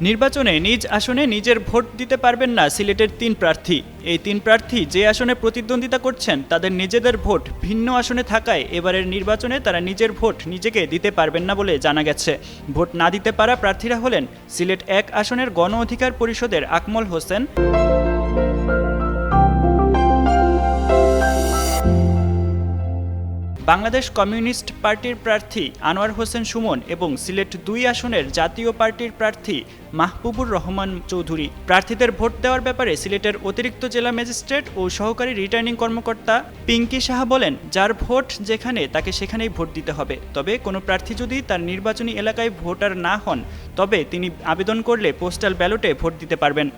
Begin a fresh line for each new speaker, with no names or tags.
নির্বাচনে নিজ আসনে নিজের ভোট দিতে পারবেন না সিলেটের ৩ প্রার্থী। এই ৩ প্রার্থী যে আসনে প্রতিদ্বন্দ্বিতা করছেন তাদের নিজেদের ভোট ভিন্ন আসনে থাকায় এবারের নির্বাচনে তারা নিজের ভোট নিজেকে দিতে পারবেন না বলে জানা গেছে। ভোট না দিতে পারা প্রার্থীরা হলেন সিলেট ১ আসনের গণ অধিকার পরিষদের আকমল হোসেন, বাংলাদেশ কমিউনিস্ট পার্টির প্রার্থী আনোয়ার হোসেন সুমন এবং সিলেট ২ আসনের জাতীয় পার্টির প্রার্থী মাহবুবুর রহমান চৌধুরী। প্রার্থীদের ভোট দেওয়ার ব্যাপারে সিলেটের অতিরিক্ত জেলা ম্যাজিস্ট্রেট ও সহকারী রিটার্নিং কর্মকর্তা পিঙ্কি সাহা বলেন, যার ভোট যেখানে তাকে সেখানেই ভোট দিতে হবে। তবে কোনো প্রার্থী যদি তার নির্বাচনী এলাকায় ভোটার না হন তবে তিনি আবেদন করলে পোস্টাল ব্যালটে ভোট দিতে পারবেন।